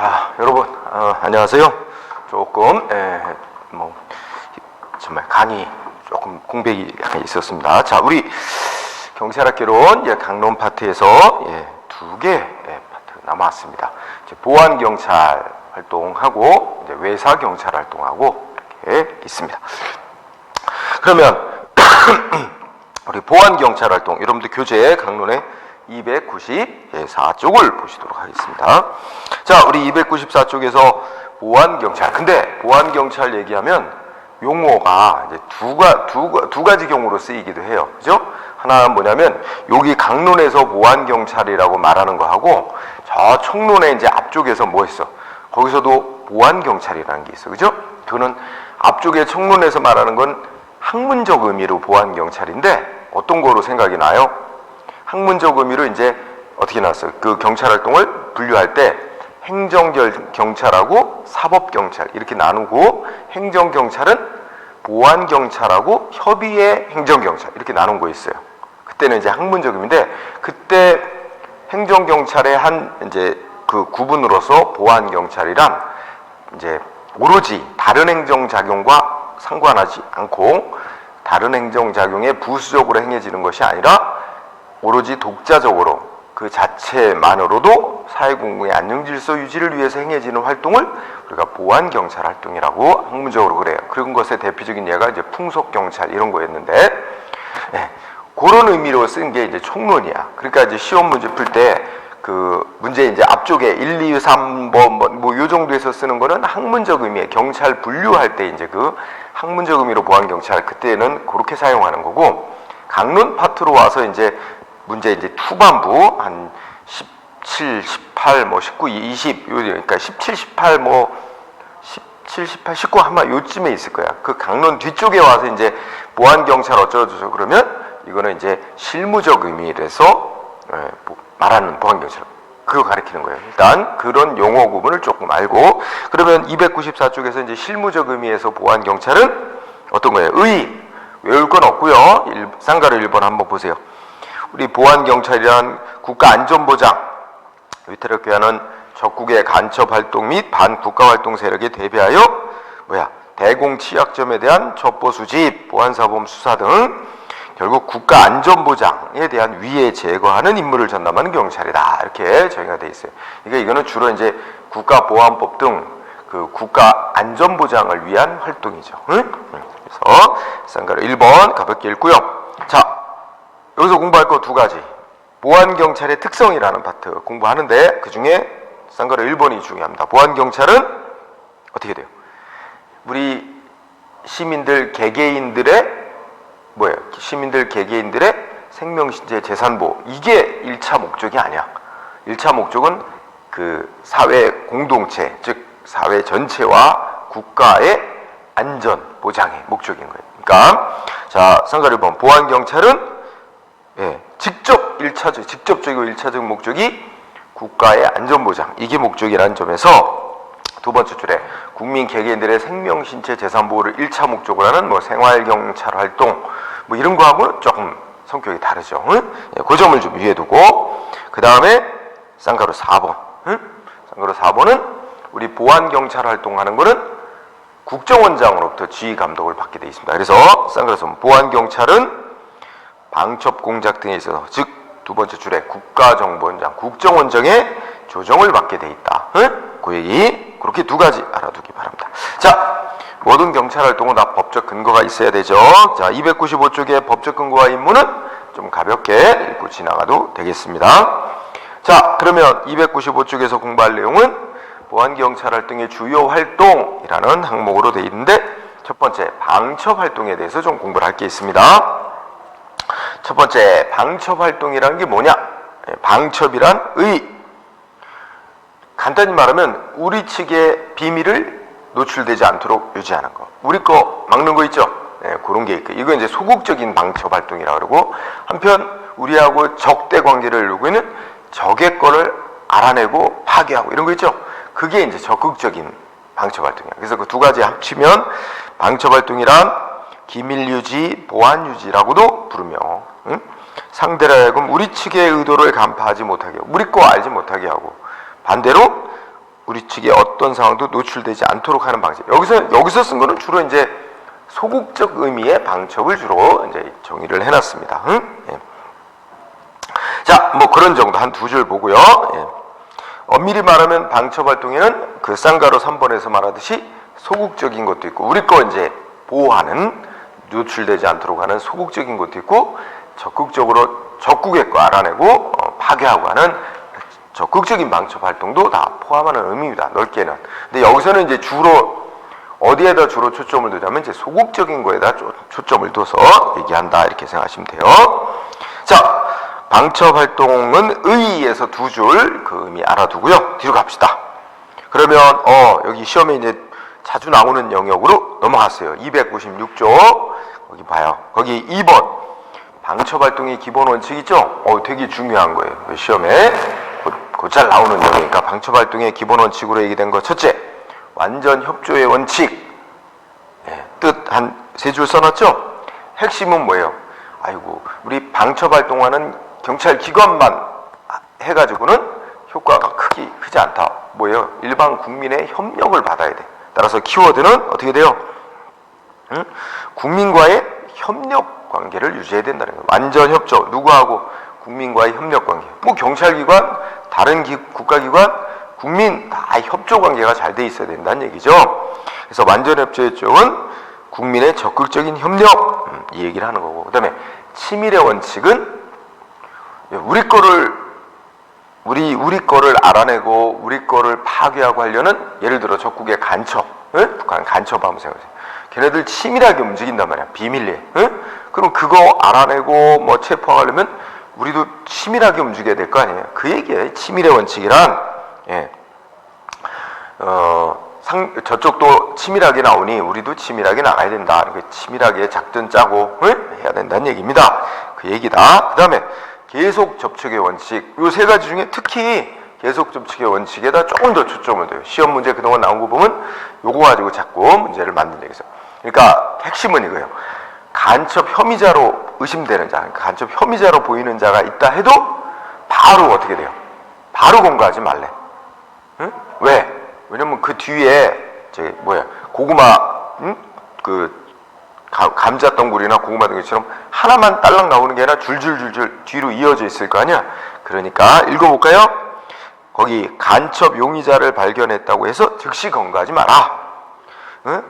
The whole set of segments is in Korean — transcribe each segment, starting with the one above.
자, 여러분, 안녕하세요. 조금, 정말 간이 조금 공백이 약간 있었습니다. 자, 우리 경찰학개론 강론 파트에서 두 개 파트 남았습니다. 이제 보안경찰 활동하고 이제 외사경찰 활동하고 이렇게 있습니다. 그러면 우리 보안경찰 활동, 여러분들 교재 강론의 294쪽을 보시도록 하겠습니다. 자, 우리 294쪽에서 보안경찰. 근데 보안경찰 얘기하면 용어가 이제 두 가지 경우로 쓰이기도 해요. 그죠? 하나는 뭐냐면 여기 강론에서 보안경찰이라고 말하는 거하고 저 청론의 이제 앞쪽에서 뭐 있어? 거기서도 보안경찰이라는 게 있어. 그죠? 그거는 앞쪽에 청론에서 말하는 건 학문적 의미로 보안경찰인데 어떤 거로 생각이 나요? 학문적 의미로 이제 어떻게 나왔어요? 그 경찰 활동을 분류할 때 행정경찰하고 사법경찰 이렇게 나누고 행정경찰은 보안경찰하고 협의의 행정경찰 이렇게 나눈 거 있어요. 그때는 이제 학문적 의미인데 그때 행정경찰의 한 이제 그 구분으로서 보안경찰이란 이제 오로지 다른 행정작용과 상관하지 않고 다른 행정작용에 부수적으로 행해지는 것이 아니라 오로지 독자적으로 그 자체만으로도 사회공공의 안녕질서 유지를 위해서 행해지는 활동을 우리가 보안경찰 활동이라고 학문적으로 그래요. 그런 것의 대표적인 예가 이제 풍속경찰 이런 거였는데, 그런 의미로 쓴 게 이제 총론이야. 그러니까 이제 시험 문제 풀 때 그 문제 이제 앞쪽에 1, 2, 3번 뭐 요 정도에서 쓰는 거는 학문적 의미의 경찰 분류할 때 이제 그 학문적 의미로 보안경찰 그때는 그렇게 사용하는 거고, 강론 파트로 와서 이제 문제 이제 후반부 한 17, 18, 뭐 19, 20 그러니까 17, 18 뭐 17, 18, 19 아마 요쯤에 있을 거야. 그 강론 뒤쪽에 와서 이제 보안경찰 어쩌고저쩌고 그러면 이거는 이제 실무적 의미에서 말하는 보안경찰 그거 가리키는 거예요. 일단 그런 용어 구분을 조금 알고, 그러면 294쪽에서 이제 실무적 의미에서 보안경찰은 어떤 거예요? 외울 건 없고요. 쌍가루 1번 한번 보세요. 우리 보안경찰이란 국가안전보장, 위태롭게 하는 적국의 간첩활동 및 반국가활동 세력에 대비하여 대공취약점에 대한 첩보수집, 보안사범 수사 등 결국 국가안전보장에 대한 위해 제거하는 임무를 전담하는 경찰이다. 이렇게 정의가 되어 있어요. 이거는 주로 이제 국가보안법 등 그 국가안전보장을 위한 활동이죠. 그래서 쌍가루 1번 가볍게 읽고요. 자, 여기서 공부할 거 두 가지. 보안경찰의 특성이라는 파트 공부하는데 그 중에 쌍가루 1번이 중요합니다. 보안경찰은 어떻게 돼요? 우리 시민들 개개인들의 시민들 개개인들의 생명신체 재산보호, 이게 1차 목적이 아니야. 1차 목적은 그 사회 공동체, 즉 사회 전체와 국가의 안전 보장의 목적인 거예요. 그러니까 자, 쌍가루 1번 보안경찰은 직접적이고 1차적 목적이 국가의 안전보장, 이게 목적이라는 점에서 두 번째 줄에 국민 개개인들의 생명, 신체, 재산 보호를 1차 목적으로 하는 뭐 생활경찰 활동 뭐 이런 거하고는 조금 성격이 다르죠. 그 점을 좀 위에 두고, 그 다음에 쌍가루 4번. 쌍가루 4번은 우리 보안경찰 활동하는 거는 국정원장으로부터 지휘 감독을 받게 되어 있습니다. 그래서 쌍가루 4번 보안경찰은 방첩 공작 등에 있어서, 즉 두 번째 줄에 국가정보원장, 국정원장의 조정을 받게 돼 있다. 그 얘기 그렇게 두 가지 알아두기 바랍니다. 자, 모든 경찰 활동은 다 법적 근거가 있어야 되죠. 자, 295쪽의 법적 근거와 임무는 좀 가볍게 읽고 지나가도 되겠습니다. 자, 그러면 295쪽에서 공부할 내용은 보안경찰 활동의 주요 활동이라는 항목으로 되어 있는데, 첫 번째 방첩 활동에 대해서 좀 공부를 할 게 있습니다. 첫 번째, 방첩 활동이라는 게 뭐냐? 방첩이란 간단히 말하면 우리 측의 비밀을 노출되지 않도록 유지하는 거. 우리 거 막는 거 있죠? 그런 게 있고, 이거 이제 소극적인 방첩 활동이라고 그러고, 한편 우리하고 적대 관계를 이루고 있는 적의 거를 알아내고 파괴하고 이런 거 있죠? 그게 이제 적극적인 방첩 활동이야. 그래서 그 두 가지 합치면 방첩 활동이란 기밀 유지, 보안 유지라고도 부르며, 상대를 하여금 우리 측의 의도를 간파하지 못하게 하고, 우리 거 알지 못하게 하고, 반대로 우리 측에 어떤 상황도 노출되지 않도록 하는 방식. 여기서 쓴 거는 주로 이제 소극적 의미의 방첩을 주로 이제 정의를 해놨습니다. 예. 자, 뭐 그런 정도 한 두 줄 보고요. 예. 엄밀히 말하면 방첩 활동에는 그 쌍가로 3번에서 말하듯이 소극적인 것도 있고, 우리 거 이제 보호하는, 노출되지 않도록 하는 소극적인 것도 있고, 적극적으로 적국의 거 알아내고 파괴하고 하는 적극적인 방첩 활동도 다 포함하는 의미입니다. 넓게는. 근데 여기서는 이제 주로 어디에다 주로 초점을 두냐면 이제 소극적인 거에다 초점을 둬서 얘기한다, 이렇게 생각하시면 돼요. 자, 방첩 활동은 의의에서 두 줄 그 의미 알아두고요. 뒤로 갑시다. 그러면 여기 시험에 이제 자주 나오는 영역으로 넘어갔어요. 296조 거기 봐요. 거기 2번 방첩 활동의 기본 원칙 있죠? 되게 중요한 거예요. 시험에 곧잘 나오는 영역이니까. 방첩 활동의 기본 원칙으로 얘기된 거 첫째, 완전 협조의 원칙. 예, 뜻 한 세 줄 써놨죠? 핵심은 뭐예요? 아이고, 우리 방첩 활동하는 경찰 기관만 해가지고는 효과가 크지 않다. 뭐예요? 일반 국민의 협력을 받아야 돼. 따라서 키워드는 어떻게 돼요? 국민과의 협력 관계를 유지해야 된다는 거예요. 완전 협조. 누구하고? 국민과의 협력 관계. 뭐 경찰기관, 다른 국가기관, 국민 다 협조 관계가 잘 돼 있어야 된다는 얘기죠. 그래서 완전 협조의 쪽은 국민의 적극적인 협력, 이 얘기를 하는 거고. 그 다음에 치밀의 원칙은 우리 거를 알아내고 우리 거를 파괴하고 하려는, 예를 들어 적국의 간첩, 북한 간첩 한번 생각해보세요. 걔네들 치밀하게 움직인단 말이야, 비밀리에. 그럼 그거 알아내고 뭐 체포하려면 우리도 치밀하게 움직여야 될 거 아니에요. 그 얘기예요. 치밀의 원칙이란, 예. 저쪽도 치밀하게 나오니 우리도 치밀하게 나가야 된다. 치밀하게 작전 짜고 해야 된다는 얘기입니다. 그 얘기다. 그 다음에 계속 접촉의 원칙. 이 세 가지 중에 특히 계속 접촉의 원칙에다 조금 더 초점을 둬요. 시험 문제 그동안 나온 거 보면 요거 가지고 자꾸 문제를 만든 얘기죠. 그러니까 핵심은 이거예요. 간첩 혐의자로 의심되는 자, 간첩 혐의자로 보이는 자가 있다 해도 바로 어떻게 돼요? 바로 공개하지 말래. 응? 왜? 왜냐면 그 뒤에 고구마, 감자 덩굴이나 고구마 덩굴처럼 하나만 딸랑 나오는 게 아니라 줄줄줄줄 뒤로 이어져 있을 거 아니야. 그러니까 읽어볼까요? 거기 간첩 용의자를 발견했다고 해서 즉시 검거하지 마라.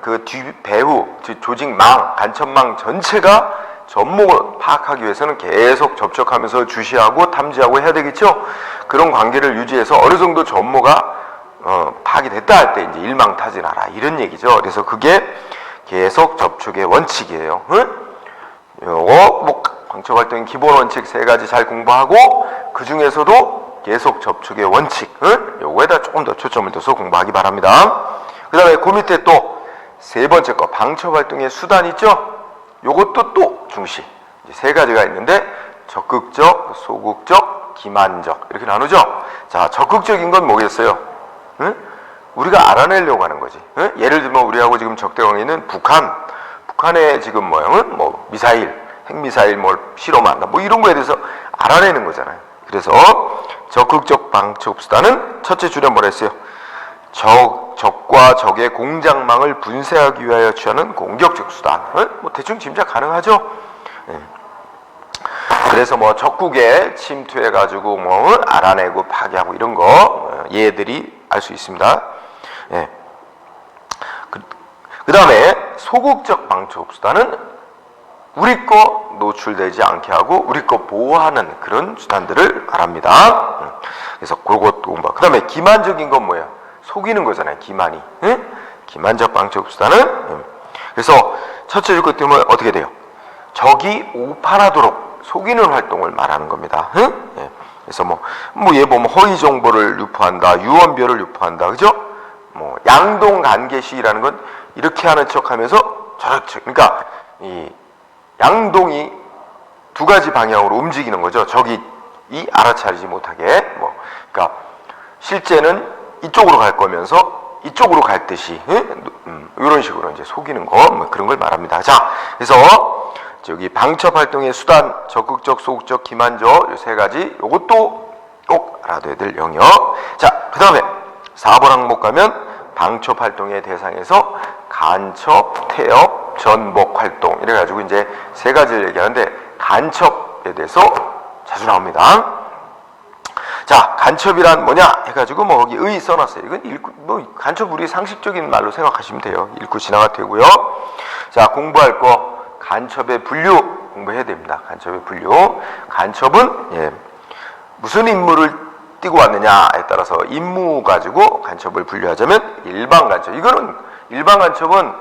그 뒤 배후 조직망, 간첩망 전체가 전목을 파악하기 위해서는 계속 접촉하면서 주시하고 탐지하고 해야 되겠죠. 그런 관계를 유지해서 어느 정도 전모가 파악이 됐다 할 때 이제 일망타진하라, 이런 얘기죠. 그래서 그게 계속 접촉의 원칙이에요. 요거 뭐 방첩 활동의 기본 원칙 세 가지 잘 공부하고, 그 중에서도 계속 접촉의 원칙, 요거에다 조금 더 초점을 둬서 공부하기 바랍니다. 그 다음에 그 밑에 또 세 번째 거, 방첩 활동의 수단 있죠? 요것도 또 중시. 이제 세 가지가 있는데, 적극적, 소극적, 기만적, 이렇게 나누죠? 자, 적극적인 건 뭐겠어요? 우리가 알아내려고 하는 거지. 예를 들면 우리하고 지금 적대 관계는 북한에 지금 뭐 미사일, 핵미사일 뭘 실험한다, 뭐 이런 거에 대해서 알아내는 거잖아요. 그래서 적극적 방첩 수단은 첫째 줄에 뭐라 했어요? 적과 적의 공작망을 분쇄하기 위하여 취하는 공격적 수단. 뭐 대충 짐작 가능하죠? 그래서 뭐 적국에 침투해가지고 뭐 알아내고 파괴하고 이런 거 얘들이 알 수 있습니다. 예. 그 다음에 소극적 방첩 수단은 우리 거 노출되지 않게 하고 우리 거 보호하는 그런 수단들을 말합니다. 그래서 그것도 공부. 그 다음에 기만적인 건 뭐예요? 속이는 거잖아요. 기만이. 기만적 방첩 수단은 그래서 첫째 줄 것 때문에 어떻게 돼요? 적이 오판하도록 속이는 활동을 말하는 겁니다. 예. 그래서 얘 보면 허위 정보를 유포한다, 유언비어를 유포한다, 그죠? 뭐 양동 간계시라는 건 이렇게 하는 척하면서 저렇게, 그러니까 이 양동이 두 가지 방향으로 움직이는 거죠. 적이 알아차리지 못하게. 그러니까 실제는 이쪽으로 갈 거면서 이쪽으로 갈 듯이, 이런 식으로 이제 속이는 거, 그런 걸 말합니다. 자, 그래서 저기 방첩 활동의 수단, 적극적, 소극적, 기만적, 이 세 가지, 요것도 꼭 알아둬야 될 영역. 자, 그 다음에 4번 항목 가면 방첩 활동의 대상에서 간첩, 태업, 전복 활동 이래가지고 이제 세 가지를 얘기하는데 간첩에 대해서 자주 나옵니다. 자, 간첩이란 뭐냐 해가지고 뭐 거기 의 써놨어요. 이건 읽고 뭐 간첩 우리 상식적인 말로 생각하시면 돼요. 읽고 지나가 되고요. 자, 공부할 거 간첩의 분류 공부해야 됩니다. 간첩의 분류. 간첩은 무슨 임무를 띄고 왔느냐에 따라서 임무 가지고 간첩을 분류하자면 일반 간첩. 이거는 일반 간첩은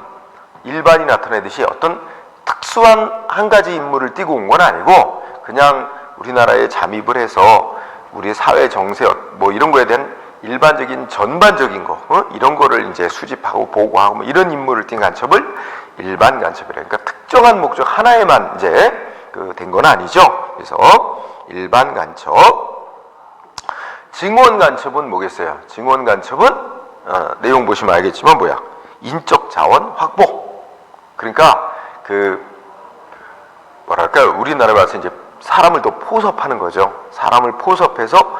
일반이 나타내듯이 어떤 특수한 한 가지 임무를 띄고 온 건 아니고 그냥 우리나라에 잠입을 해서 우리 사회 정세 뭐 이런 거에 대한 일반적인 전반적인 거 이런 거를 이제 수집하고 보고하고 뭐 이런 임무를 띈 간첩을 일반 간첩이라. 그러니까 특정한 목적 하나에만 이제 된 건 아니죠. 그래서 일반 간첩. 증원 간첩은 뭐겠어요? 증원 간첩은 내용 보시면 알겠지만 뭐야? 인적 자원 확보. 그러니까 뭐랄까 우리나라에 와서 이제 사람을 더 포섭하는 거죠. 사람을 포섭해서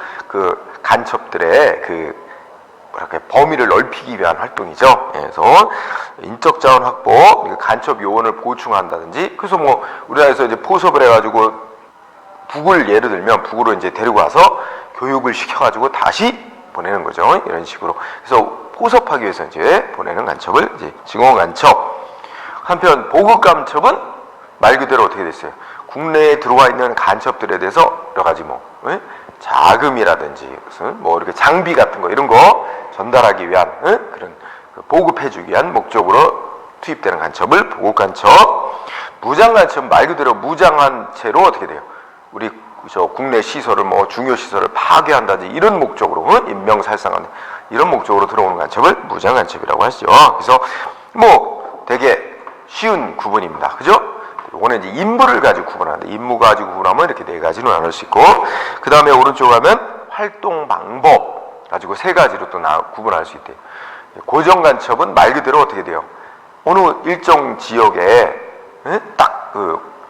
간첩들의 뭐랄까 범위를 넓히기 위한 활동이죠. 그래서 인적 자원 확보, 간첩 요원을 보충한다든지. 그래서 뭐 우리나라에서 이제 포섭을 해가지고 북을 예를 들면 북으로 이제 데리고 와서 교육을 시켜가지고 다시 보내는 거죠. 이런 식으로. 그래서 포섭하기 위해서 이제 보내는 간첩을 이제 증원 간첩. 한편 보급 간첩은 말 그대로 어떻게 됐어요? 국내에 들어와 있는 간첩들에 대해서 여러 가지 자금이라든지 무슨 뭐 이렇게 장비 같은 거 이런 거 전달하기 위한 그런 보급해주기 위한 목적으로 투입되는 간첩을 보급 간첩. 무장 간첩 말 그대로 무장한 채로 어떻게 돼요? 우리 국내 시설을 뭐 중요 시설을 파괴한다든지 이런 목적으로 인명살상하는 이런 목적으로 들어오는 간첩을 무장 간첩이라고 하시죠. 그래서 뭐 되게 쉬운 구분입니다. 그죠? 이거는 이제 임무를 가지고 구분하는데 임무 가지고 구분하면 이렇게 네 가지로 나눌 수 있고 그 다음에 오른쪽 가면 활동 방법 가지고 세 가지로 또 구분할 수 있대요. 고정 간첩은 말 그대로 어떻게 돼요? 어느 일정 지역에 딱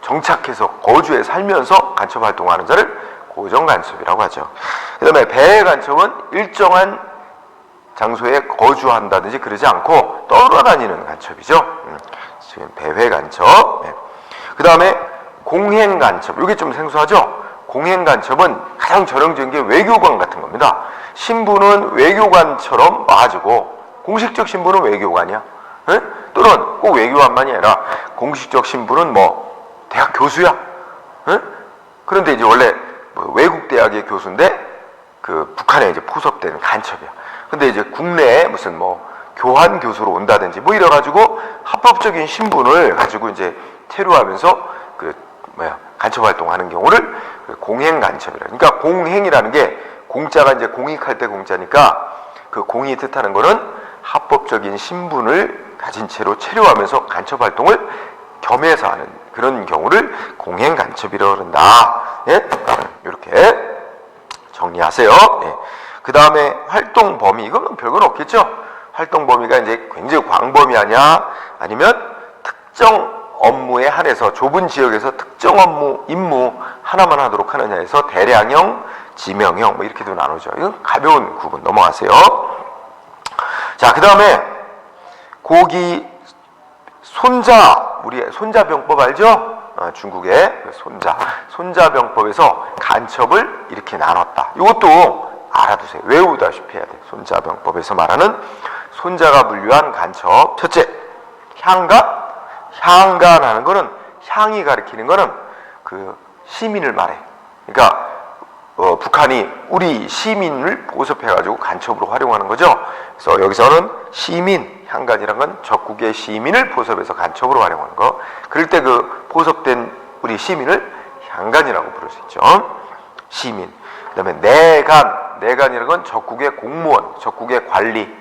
정착해서 거주해 살면서 간첩 활동하는 자를 고정 간첩이라고 하죠. 그 다음에 배회 간첩은 일정한 장소에 거주한다든지 그러지 않고 떠돌아다니는 간첩이죠. 지금 배회 간첩. 그 다음에 공행 간첩. 이게 좀 생소하죠? 공행 간첩은 가장 전형적인 게 외교관 같은 겁니다. 신분은 외교관처럼 와가지고 공식적 신분은 외교관이야. 또는 꼭 외교관만이 아니라 공식적 신분은 뭐 대학 교수야. 그런데 이제 원래 외국 대학의 교수인데 북한에 이제 포섭된 간첩이야. 근데 이제 국내에 무슨 뭐 교환 교수로 온다든지 뭐 이래가지고 합법적인 신분을 가지고 이제 체류하면서 간첩 활동하는 경우를 공행 간첩이라. 그러니까 공행이라는 게 공자가 이제 공익할 때 공자니까 그 공이 뜻하는 거는 합법적인 신분을 가진 채로 체류하면서 간첩 활동을 겸해서 하는 그런 경우를 공행 간첩이라고 그런다. 예? 이렇게 정리하세요. 예. 그 다음에 활동 범위. 이건 별건 없겠죠? 활동 범위가 이제 굉장히 광범위하냐 아니면 특정 업무에 한해서 좁은 지역에서 특정 업무, 임무 하나만 하도록 하느냐에서 대량형, 지명형 뭐 이렇게도 나누죠. 이건 가벼운 구분 넘어가세요. 자, 그 다음에 고기 우리 손자병법 알죠? 중국의 손자병법에서 간첩을 이렇게 나눴다. 이것도 알아두세요. 외우다시피 해야 돼. 손자병법에서 말하는 손자가 분류한 간첩. 첫째, 향간. 향간하는 거는 향이 가리키는 거는 시민을 말해. 그러니까 북한이 우리 시민을 보섭해가지고 간첩으로 활용하는 거죠. 그래서 여기서는 시민, 향간이란 건 적국의 시민을 포섭해서 간첩으로 활용하는 거. 그럴 때 포섭된 우리 시민을 향간이라고 부를 수 있죠. 시민. 그 다음에 내간이라는 건 적국의 공무원, 적국의 관리,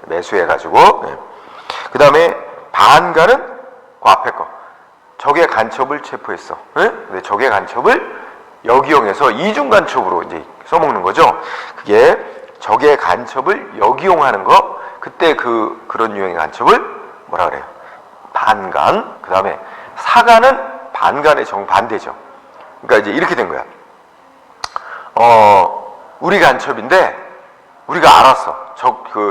매수해가지고. 그 다음에 반간은 그 앞에 거. 적의 간첩을 체포했어. 근데 적의 간첩을 역이용해서 이중 간첩으로 이제 써먹는 거죠. 그게 적의 간첩을 역이용하는 거. 그때 그런 유형의 간첩을 뭐라 그래요? 반간. 그 다음에 사간은 반간의 정반대죠. 그러니까 이제 이렇게 된 거야. 우리 간첩인데 우리가 알았어.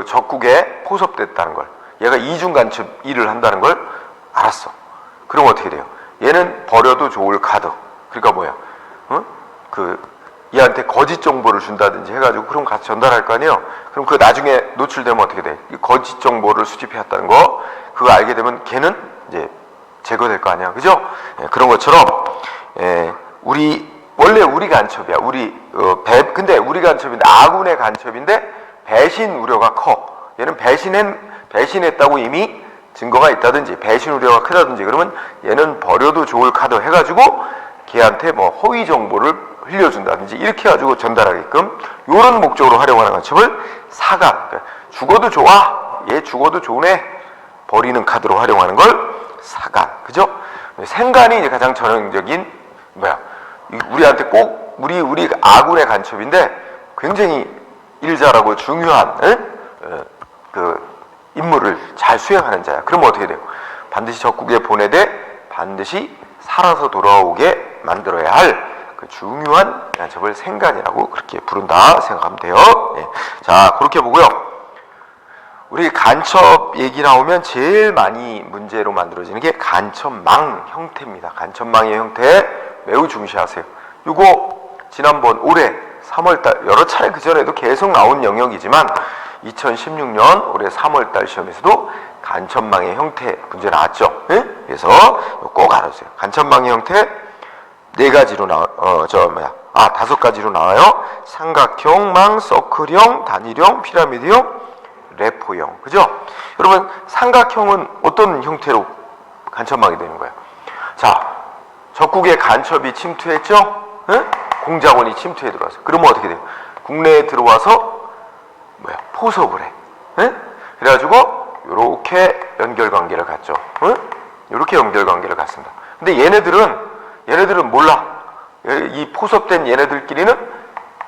적국에 포섭됐다는 걸. 얘가 이중 간첩 일을 한다는 걸 알았어. 그럼 어떻게 돼요? 얘는 버려도 좋을 카드. 그러니까 뭐야? 얘한테 거짓 정보를 준다든지 해가지고 그럼 같이 전달할 거 아니에요? 그럼 그 나중에 노출되면 어떻게 돼? 거짓 정보를 수집해왔다는 거, 그거 알게 되면 걔는 이제 제거될 거 아니야. 그죠? 그런 것처럼, 원래 우리 간첩이야. 근데 우리 간첩인데, 아군의 간첩인데, 배신 우려가 커. 얘는 배신했다고 이미 증거가 있다든지, 배신 우려가 크다든지, 그러면 얘는 버려도 좋을 카드 해가지고, 걔한테 뭐 허위 정보를 흘려준다든지, 이렇게 해가지고 전달하게끔, 요런 목적으로 활용하는 간첩을 사간. 그러니까 죽어도 좋아. 얘 죽어도 좋네. 버리는 카드로 활용하는 걸 사간. 그죠? 생간이 이제 가장 전형적인, 우리한테 꼭, 우리 아군의 간첩인데, 굉장히 일 잘하고 중요한, 임무를 잘 수행하는 자야. 그러면 어떻게 돼요? 반드시 적국에 보내되 반드시 살아서 돌아오게 만들어야 할 그 중요한 간첩을 생간이라고 그렇게 부른다 생각하면 돼요. 자, 그렇게 보고요. 우리 간첩 얘기 나오면 제일 많이 문제로 만들어지는 게 간첩망 형태입니다. 간첩망의 형태 매우 중시하세요. 이거 지난번 올해 3월달 여러 차례 그 전에도 계속 나온 영역이지만 2016년 올해 3월달 시험에서도 간첩망의 형태 문제 나왔죠. 그래서 꼭 알아주세요. 간첩망의 형태 네 가지로 다섯 가지로 나와요. 삼각형 망, 서클형, 단일형, 피라미드형, 래퍼형. 그죠? 여러분, 삼각형은 어떤 형태로 간첩망이 되는 거예요? 자, 적국에 간첩이 침투했죠? 공작원이 침투해 들어와서. 그러면 어떻게 돼요? 국내에 들어와서 포섭을 해. 그래가지고 요렇게 연결관계를 갖죠. 요렇게 연결관계를 갖습니다. 근데 얘네들은 몰라. 이 포섭된 얘네들끼리는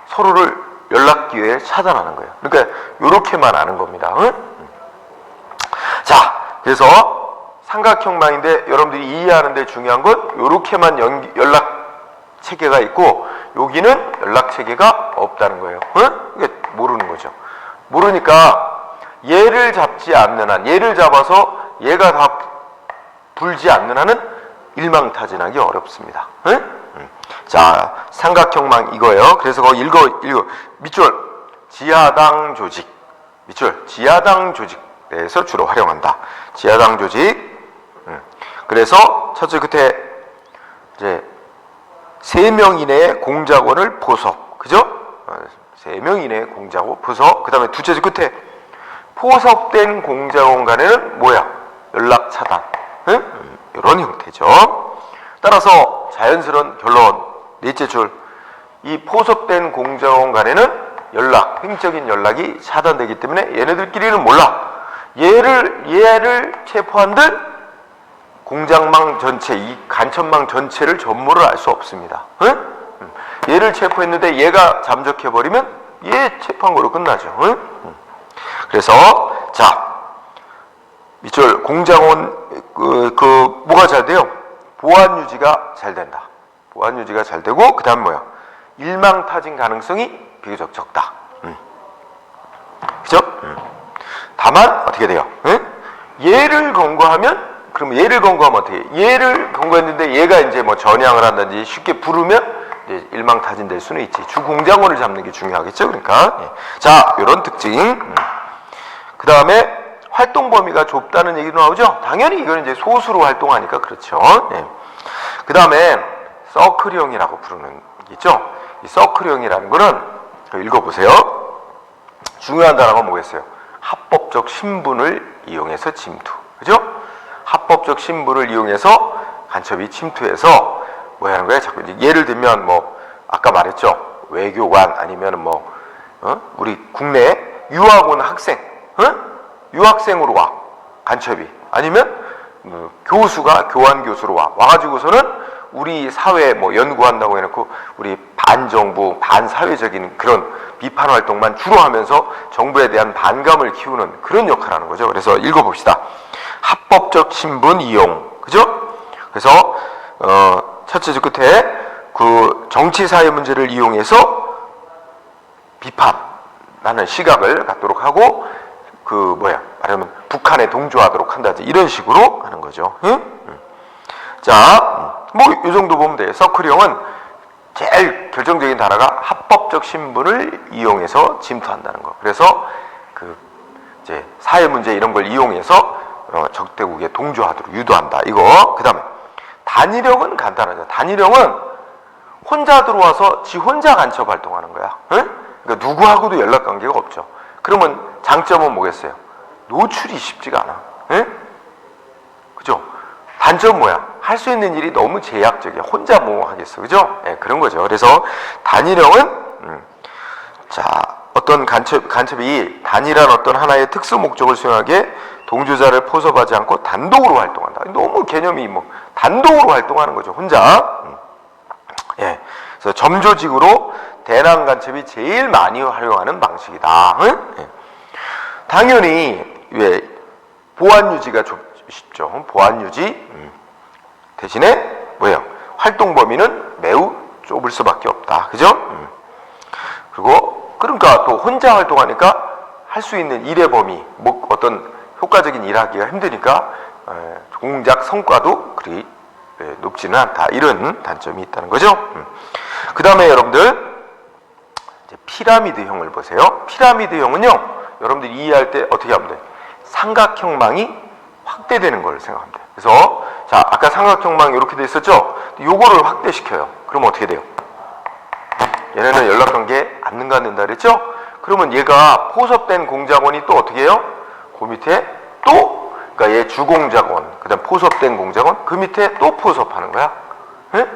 서로를 연락 기회를 차단하는 거예요. 그러니까 요렇게만 아는 겁니다. 자, 그래서 삼각형망인데 여러분들이 이해하는데 중요한 건 요렇게만 연락 체계가 있고 여기는 연락 체계가 없다는 거예요. 이게 모르는 거죠. 모르니까 얘를 잡지 않는 한, 얘를 잡아서 얘가 다 불지 않는 한은 일망타진하기 어렵습니다. 자, 삼각형망 이거예요. 그래서 거기 읽어. 밑줄 지하당 조직. 밑줄 지하당 조직에서 주로 활용한다. 지하당 조직. 그래서 첫째 끝에 이제 3명 이내의 공작원을 포섭. 그죠? 3명 이내의 공작원 포섭. 그 다음에 둘째 끝에 포섭된 공작원 간에는 뭐야? 연락 차단. 이런 형태죠. 따라서 자연스러운 결론. 넷째 줄. 이 포섭된 공작원 간에는 횡적인 연락이 차단되기 때문에 얘네들끼리는 몰라. 얘를 체포한들 공작망 전체, 이 간첩망 전체를 전모를 알 수 없습니다. 얘를 체포했는데 얘가 잠적해버리면 얘 체포한 거로 끝나죠. 그래서 자, 밑줄 공작원 뭐가 잘 돼요? 보안 유지가 잘 된다. 보안 유지가 잘 되고 그 다음 뭐야? 일망타진 가능성이 비교적 적다. 그죠? 다만 어떻게 돼요? 얘를 검거하면 어떻게 해요? 얘를 검거했는데 얘가 이제 뭐 전향을 한다든지 쉽게 부르면 이제 일망타진될 수는 있지. 주 공작원을 잡는 게 중요하겠죠. 그러니까 자, 이런 특징. 그 다음에 활동 범위가 좁다는 얘기도 나오죠. 당연히 이건 이제 소수로 활동하니까 그렇죠. 그 다음에 서클형이라고 부르는 게 있죠. 이 서클형이라는 거는 읽어보세요. 중요한 단어가 뭐겠어요? 합법적 신분을 이용해서 침투. 그죠? 합법적 신분을 이용해서 간첩이 침투해서 뭐 하는 거예요? 자꾸 예를 들면 아까 말했죠. 외교관 아니면 우리 국내 유학 온 학생, 유학생으로 와. 간첩이. 아니면 교수가 교환 교수로 와가지고서는 우리 사회 연구한다고 해놓고 우리 반정부, 반사회적인 그런 비판 활동만 주로 하면서 정부에 대한 반감을 키우는 그런 역할을 하는 거죠. 그래서 읽어봅시다. 합법적 신분 이용. 그죠? 그래서, 첫째 줄 끝에 그 정치 사회 문제를 이용해서 비판, 나는 시각을 갖도록 하고 말하면 북한에 동조하도록 한다든지 이런 식으로 하는 거죠. 응? 자, 이 정도 보면 돼요. 서클형은 제일 결정적인 단어가 합법적 신분을 이용해서 침투한다는 거. 그래서 이제 사회 문제 이런 걸 이용해서 적대국에 동조하도록 유도한다. 이거. 그다음에 단일형은 간단하죠. 단일형은 혼자 들어와서 지 혼자 간첩 활동하는 거야. 응? 그러니까 누구하고도 연락 관계가 없죠. 그러면 장점은 뭐겠어요? 노출이 쉽지가 않아. 응? 그죠? 단점 뭐야? 할 수 있는 일이 너무 제약적이야. 혼자 뭐 하겠어. 그죠? 네, 그런 거죠. 그래서 단일형은 어떤 간첩이 단일한 어떤 하나의 특수 목적을 수행하게 동조자를 포섭하지 않고 단독으로 활동한다. 너무 개념이 단독으로 활동하는 거죠. 혼자. 예. 그래서 점조직으로 대남 간첩이 제일 많이 활용하는 방식이다. 응? 예. 당연히 왜 보안 유지가 쉽죠. 보안 유지 대신에 활동 범위는 매우 좁을 수밖에 없다. 그죠? 그리고 그러니까 또 혼자 활동하니까 할 수 있는 일의 범위, 어떤 효과적인 일하기가 힘드니까 공작 성과도 그리 높지는 않다. 이런 단점이 있다는 거죠. 그 다음에 여러분들 이제 피라미드형을 보세요. 피라미드형은요, 여러분들이 이해할 때 어떻게 하면 돼요? 삼각형망이 확대되는 걸 생각하면 돼요. 그래서 아까 삼각형망이 이렇게 돼 있었죠? 요거를 확대시켜요. 그럼 어떻게 돼요? 얘네는 연락관계에 안 능가된다 그랬죠? 그러면 얘가 포섭된 공작원이 또 어떻게 해요? 그 밑에 또, 그러니까 얘 주공작원, 그 다음 포섭된 공작원, 그 밑에 또 포섭하는 거야. 예?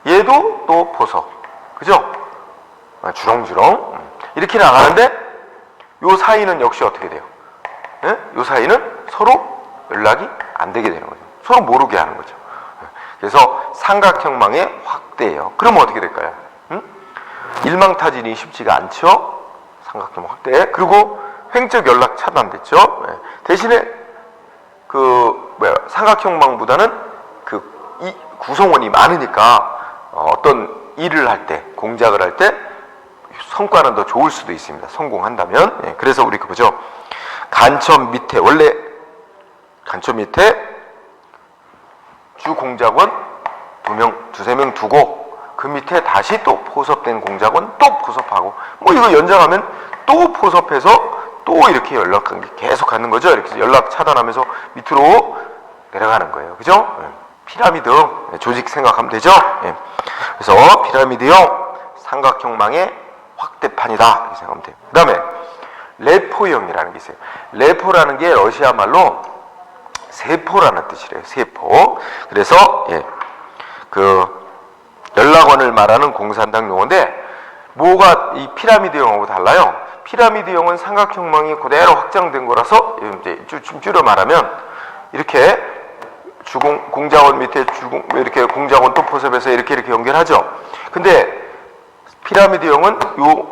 얘도 또 포섭. 그죠? 주렁주렁. 이렇게 나가는데, 요 사이는 역시 어떻게 돼요? 예? 요 사이는 서로 연락이 안 되게 되는 거죠. 서로 모르게 하는 거죠. 그래서 삼각형망의 확대예요. 그러면 어떻게 될까요? 일망타진이 쉽지가 않죠. 삼각형 확대. 그리고 횡적 연락 차단됐죠. 대신에 삼각형망보다는 이 구성원이 많으니까 어떤 일을 할 때, 공작을 할 때 성과는 더 좋을 수도 있습니다. 성공한다면. 그래서 우리 보죠. 간첩 밑에 원래 간첩 밑에 주 공작원 두세 명 두고 그 밑에 다시 또 포섭된 공작원 또 포섭하고 이거 연장하면 또 포섭해서 또 이렇게 연락관계 계속 갖는 거죠. 이렇게 연락 차단하면서 밑으로 내려가는 거예요. 그죠? 피라미드 조직 생각하면 되죠. 그래서 피라미드형 삼각형망의 확대판이다 이렇게 생각하면 돼요. 그 다음에 레포형이라는 게 있어요. 레포라는 게 러시아 말로 세포라는 뜻이래요. 세포. 그래서 연락원을 말하는 공산당 용어인데 뭐가 이 피라미드형하고 달라요? 피라미드형은 삼각형망이 그대로 확장된 거라서 이제 좀 줄여 말하면 이렇게 공작원 밑에 이렇게 공작원 또 포섭해서 이렇게 연결하죠. 근데 피라미드형은 요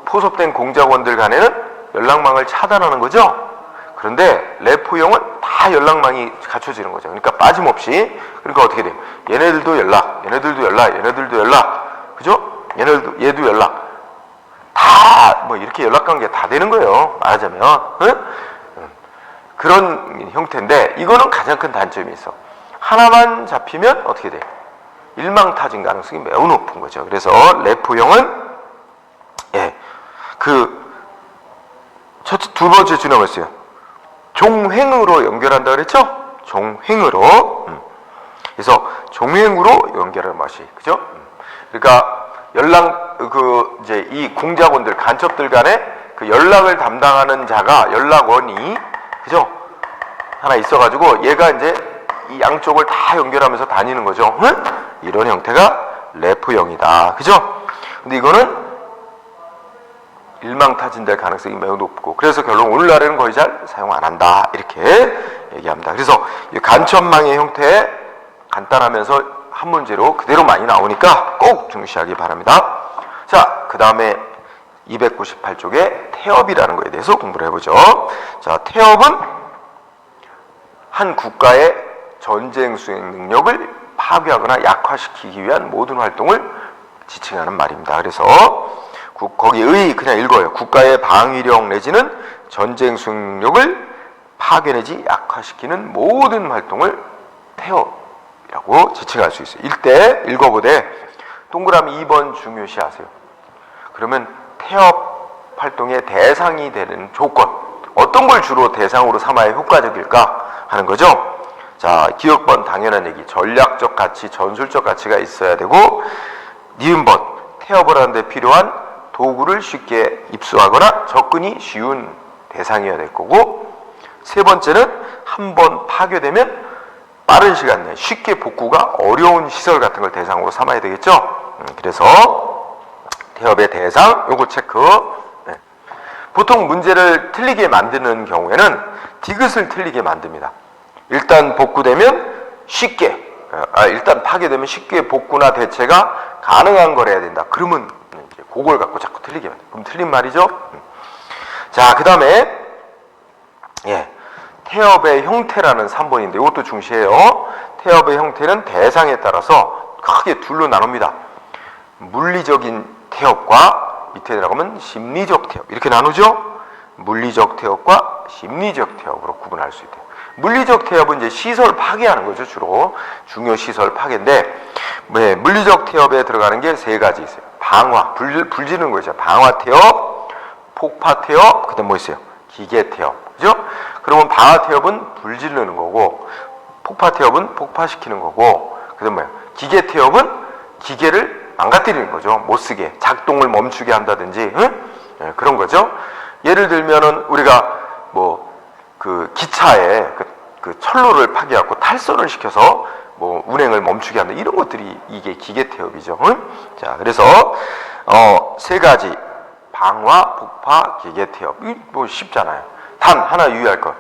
포섭된 공작원들 간에는 연락망을 차단하는 거죠. 그런데 레포형은 다 연락망이 갖춰지는 거죠. 그러니까 빠짐없이. 그러니까 어떻게 돼요? 얘네들도 연락, 얘네들도 연락, 얘네들도 연락. 그죠? 얘도 연락. 다 이렇게 연락관계 다 되는 거예요. 말하자면. 응? 그런 형태인데 이거는 가장 큰 단점이 있어. 하나만 잡히면 어떻게 돼? 일망타진 가능성이 매우 높은 거죠. 그래서 레포형은 두 번째 주나였어요. 종횡으로 연결한다 그랬죠? 종횡으로. 그래서 종횡으로 연결하는 맛이, 그죠? 그러니까 이제 이 공작원들, 간첩들 간에 그 연락을 담당하는 자가 연락원이, 그죠? 하나 있어가지고 얘가 이제 이 양쪽을 다 연결하면서 다니는 거죠. 응? 이런 형태가 레포형이다, 그죠? 근데 이거는 일망타진될 가능성이 매우 높고, 그래서 결론 오늘날에는 거의 잘 사용 안 한다 이렇게 얘기합니다. 그래서 이 간첩망의 형태 간단하면서 한 문제로 그대로 많이 나오니까 꼭 중시하기 바랍니다. 자, 그 다음에 298쪽에 태업이라는 거에 대해서 공부를 해보죠. 자, 태업은 한 국가의 전쟁 수행 능력을 파괴하거나 약화시키기 위한 모든 활동을 지칭하는 말입니다. 그래서 거기의 그냥 읽어요. 국가의 방위력 내지는 전쟁 수행력을 파괴내지 약화시키는 모든 활동을 태업이라고 지칭할 수 있어요. 일대 읽어보되 동그라미 2번 중요시 하세요. 그러면 태업 활동의 대상이 되는 조건, 어떤 걸 주로 대상으로 삼아야 효과적일까 하는 거죠. 자, 기억번 당연한 얘기, 전략적 가치, 전술적 가치가 있어야 되고, 니은번 태업을 하는데 필요한 도구를 쉽게 입수하거나 접근이 쉬운 대상이어야 될 거고, 세 번째는 한번 파괴되면 빠른 시간 내에 쉽게 복구가 어려운 시설 같은 걸 대상으로 삼아야 되겠죠. 그래서 태업의 대상 요거 체크. 네. 보통 문제를 틀리게 만드는 경우에는 디귿을 틀리게 만듭니다. 일단 복구되면 쉽게, 일단 파괴되면 쉽게 복구나 대체가 가능한 걸 해야 된다. 그러면 이제 그걸 갖고 자꾸 틀리게 만듭니다. 그럼 틀린 말이죠. 자, 그 다음에 태업의 형태라는 3번인데 이것도 중시해요. 태업의 형태는 대상에 따라서 크게 둘로 나눕니다. 물리적인 태업과 밑에 들어가면 심리적 태업 이렇게 나누죠. 물리적 태업과 심리적 태업으로 구분할 수 있대요. 물리적 태업은 이제 시설 파괴하는 거죠. 주로 중요 시설 파괴인데 물리적 태업에 들어가는 게 세 가지 있어요. 방화, 불 지르는 거 있죠. 방화 태업, 폭파 태업, 그다음 뭐 있어요? 기계 태업. 그죠? 그러면 방화 태업은 불 지르는 거고, 폭파 태업은 폭파시키는 거고, 그다음 뭐예요? 기계 태업은 기계를 망가뜨리는 거죠. 못 쓰게, 작동을 멈추게 한다든지, 네, 그런 거죠. 예를 들면은 우리가 그 기차에 그 철로를 파괴하고 탈선을 시켜서 운행을 멈추게 한다. 이런 것들이 이게 기계 태업이죠. 자, 그래서 세 가지 방화, 폭파, 기계 태업. 쉽잖아요. 단 하나 유의할 것.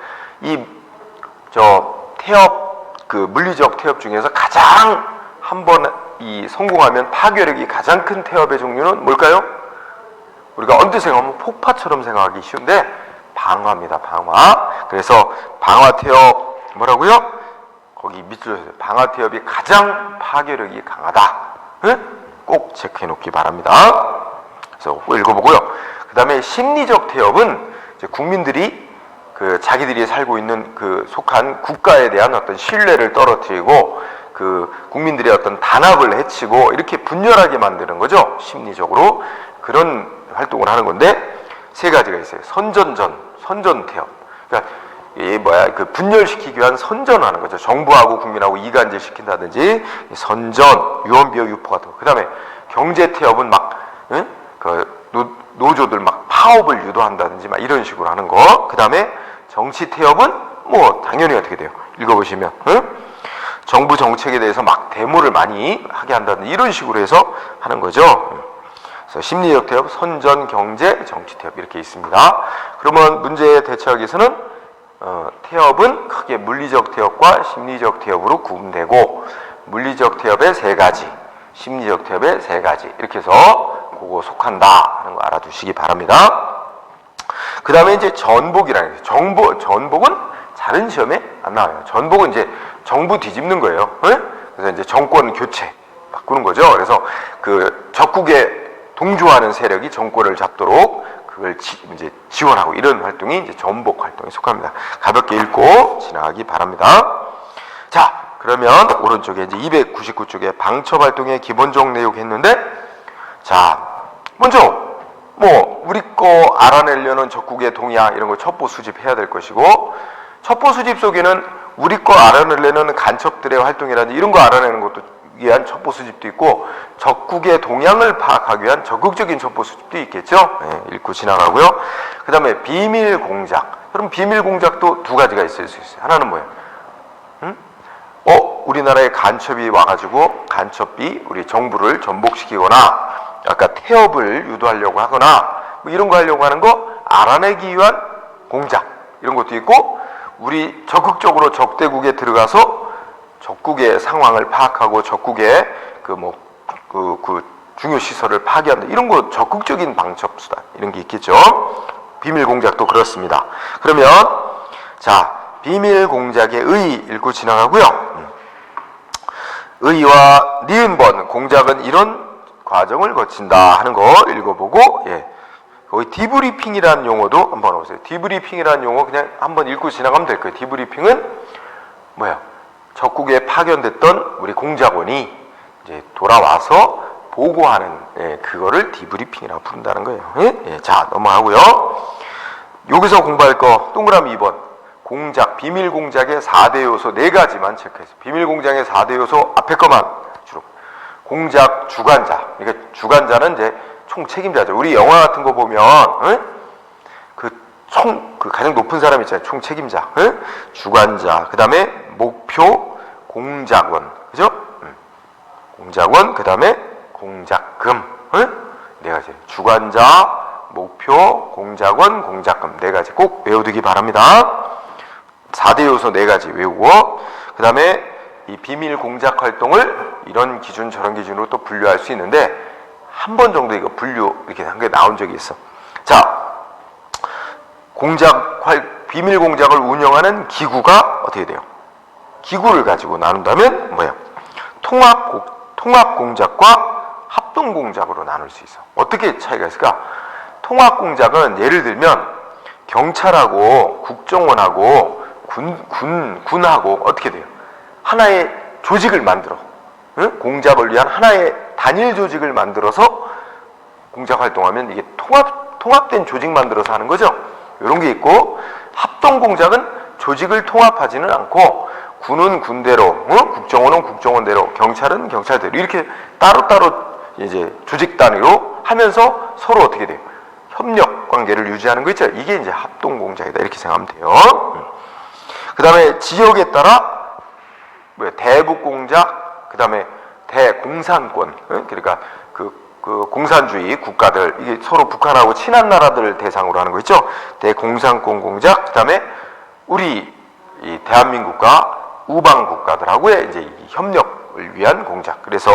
태업, 물리적 태업 중에서 가장 한번 성공하면 파괴력이 가장 큰 태업의 종류는 뭘까요? 우리가 언뜻 생각하면 폭파처럼 생각하기 쉬운데 방화입니다. 방화. 그래서 방화 태업 뭐라고요? 거기 밑줄에 방화 태업이 가장 파괴력이 강하다. 꼭 체크해 놓기 바랍니다. 그래서 읽어보고요. 그 다음에 심리적 태업은 이제 국민들이 자기들이 살고 있는 속한 국가에 대한 어떤 신뢰를 떨어뜨리고 국민들의 어떤 단합을 해치고 이렇게 분열하게 만드는 거죠. 심리적으로 그런 활동을 하는 건데 세 가지가 있어요. 선전 태업. 그러니까 분열시키기 위한 선전하는 거죠. 정부하고 국민하고 이간질 시킨다든지 선전, 유언비어 유포 같은 거. 그 다음에 경제 태업은 노조들 파업을 유도한다든지 이런 식으로 하는 거. 그 다음에 정치 태업은 당연히 어떻게 돼요? 읽어보시면 정부 정책에 대해서 데모를 많이 하게 한다든지 이런 식으로 해서 하는 거죠. 그래서 심리적 태업, 선전, 경제, 정치 태업 이렇게 있습니다. 그러면 문제에 대처하기 위해서는 태업은 크게 물리적 태업과 심리적 태업으로 구분되고 물리적 태업의 세 가지, 심리적 태업의 세 가지 이렇게 해서 그거 속한다 하는 거 알아두시기 바랍니다. 그 다음에 이제 전복이라는 거예요. 전복은 다른 시험에 안 나와요. 전복은 이제 정부 뒤집는 거예요. 그래서 이제 정권 교체 바꾸는 거죠. 그래서 적국에 동조하는 세력이 정권을 잡도록 그걸 이제 지원하고 이런 활동이 이제 전복 활동에 속합니다. 가볍게 읽고 지나가기 바랍니다. 자, 그러면 오른쪽에 이제 299쪽에 방첩 활동의 기본적 내용 했는데, 자, 먼저 우리 거 알아내려는 적국의 동향 이런 거 첩보 수집해야 될 것이고, 첩보 수집 속에는 우리 거 알아내려는 간첩들의 활동이라든지 이런 거 알아내는 것도 위한 첩보 수집도 있고 적국의 동향을 파악하기 위한 적극적인 첩보 수집도 있겠죠. 읽고 지나가고요. 그 다음에 비밀 공작. 그럼 비밀 공작도 두 가지가 있을 수 있어요. 하나는 뭐예요? 우리나라에 간첩이 와가지고 간첩이 우리 정부를 전복시키거나 아까 태업을 유도하려고 하거나 이런 거 하려고 하는 거 알아내기 위한 공작 이런 것도 있고 우리 적극적으로 적대국에 들어가서 적국의 상황을 파악하고 적국의 중요 시설을 파괴한다. 이런 거 적극적인 방첩 수단 이런 게 있겠죠. 비밀 공작도 그렇습니다. 그러면 자, 비밀 공작의 의 읽고 지나가고요. 의와 니은번 공작은 이런 과정을 거친다 하는 거 읽어보고, 예. 거기 디브리핑이라는 용어도 한번 보세요. 디브리핑이라는 용어 그냥 한번 읽고 지나가면 될 거예요. 디브리핑은 뭐야? 적국에 파견됐던 우리 공작원이 이제 돌아와서 보고하는, 예, 그거를 디브리핑이라고 부른다는 거예요. 예? 예, 자, 넘어가고요. 여기서 공부할 거 동그라미 2번. 공작, 비밀 공작의 4대 요소 4가지만 체크해서. 비밀 공작의 4대 요소 앞에 거만 주로. 공작 주관자. 그러니까 주관자는 이제 총 책임자죠. 우리 영화 같은 거 보면, 응? 그 가장 높은 사람 있잖아요. 총 책임자. 응? 주관자. 그 다음에 목표 공작원. 그죠? 공작원. 그 다음에 공작금. 응? 4가지. 주관자, 목표, 공작원, 공작금. 4가지 꼭 외워두기 바랍니다. 4대 요소 4가지 외우고, 그 다음에 이 비밀 공작 활동을 이런 기준 저런 기준으로 또 분류할 수 있는데, 한 번 정도 이거 분류 이렇게 한 게 나온 적이 있어. 자, 비밀 공작을 운영하는 기구가 어떻게 돼요? 기구를 가지고 나눈다면 뭐예요? 통합 공작과 합동 공작으로 나눌 수 있어. 어떻게 차이가 있을까? 통합 공작은 예를 들면 경찰하고 국정원하고 군하고 어떻게 돼요? 하나의 조직을 만들어. 응? 공작을 위한 하나의 단일 조직을 만들어서 공작 활동하면 이게 통합된 조직 만들어서 하는 거죠. 이런 게 있고, 합동 공작은 조직을 통합하지는 않고 군은 군대로, 국정원은 국정원대로, 경찰은 경찰대로 이렇게 따로따로 이제 조직 단위로 하면서 서로 어떻게 돼요? 협력 관계를 유지하는 거 있죠. 이게 이제 합동 공작이다 이렇게 생각하면 돼요. 그 다음에 지역에 따라 대북 공작, 그 다음에 대공산권, 그러니까 그 공산주의 국가들, 이게 서로 북한하고 친한 나라들을 대상으로 하는 거 있죠. 대공산권 공작, 그 다음에 우리 이 대한민국과 우방 국가들하고의 이제 이 협력을 위한 공작. 그래서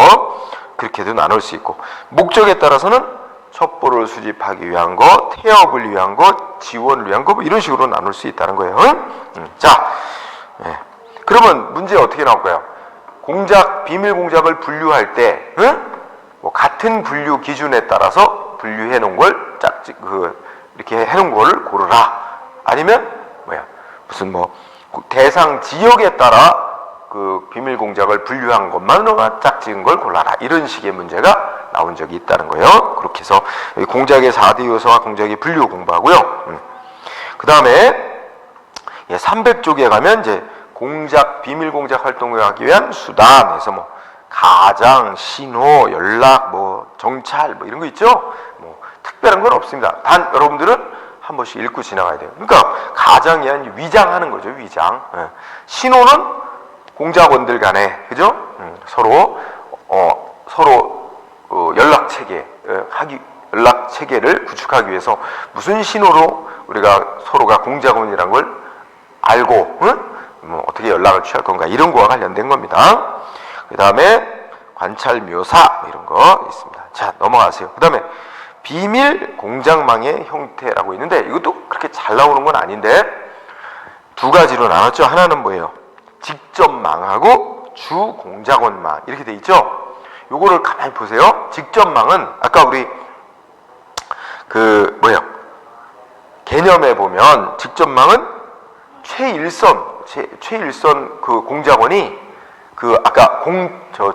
그렇게도 나눌 수 있고, 목적에 따라서는 첩보를 수집하기 위한 거, 태업을 위한 거, 지원을 위한 거, 뭐 이런 식으로 나눌 수 있다는 거예요. 자, 예. 그러면 문제 어떻게 나올까요? 비밀 공작을 분류할 때, 뭐 같은 분류 기준에 따라서 분류해 놓은 걸 이렇게 해 놓은 걸 고르라. 아니면 무슨 대상 지역에 따라 그 비밀 공작을 분류한 것만으로가 짝짓은 걸 골라라. 이런 식의 문제가 나온 적이 있다는 거예요. 그렇게 해서 공작의 4대 요소와 공작의 분류 공부하고요. 그 다음에 300쪽에 가면 이제 비밀 공작 활동을 하기 위한 수단에서 가장, 신호, 연락, 정찰, 이런 거 있죠? 특별한 건 없습니다. 단, 여러분들은 한 번씩 읽고 지나가야 돼요. 그러니까, 가장이 아니라 위장하는 거죠, 위장. 신호는 공작원들 간에, 그죠? 서로 연락 체계를 구축하기 위해서 무슨 신호로 우리가 서로가 공작원이란 걸 알고, 어떻게 연락을 취할 건가, 이런 거와 관련된 겁니다. 그 다음에 관찰 묘사 이런 거 있습니다. 자, 넘어가세요. 그 다음에 비밀 공작망의 형태라고 있는데, 이것도 그렇게 잘 나오는 건 아닌데 2가지로 나눴죠. 하나는 뭐예요? 직접망하고 주공작원망 이렇게 돼 있죠. 요거를 가만히 보세요. 직접망은 아까 우리 개념에 보면 직접망은 최일선 그 공작원이 아까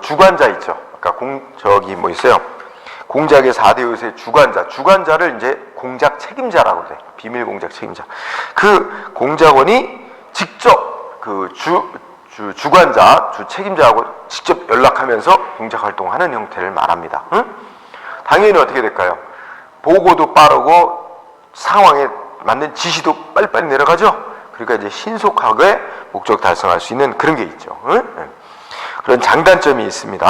주관자 있죠. 아까 있어요. 공작의 4대 요소의 주관자를 이제 공작 책임자라고 그래. 비밀 공작 책임자. 그 공작원이 직접 주관자, 책임자하고 직접 연락하면서 공작 활동을 하는 형태를 말합니다. 당연히 어떻게 될까요? 보고도 빠르고 상황에 맞는 지시도 빨리빨리 내려가죠. 그러니까 이제 신속하게 목적 달성할 수 있는 그런 게 있죠. 그런 장단점이 있습니다.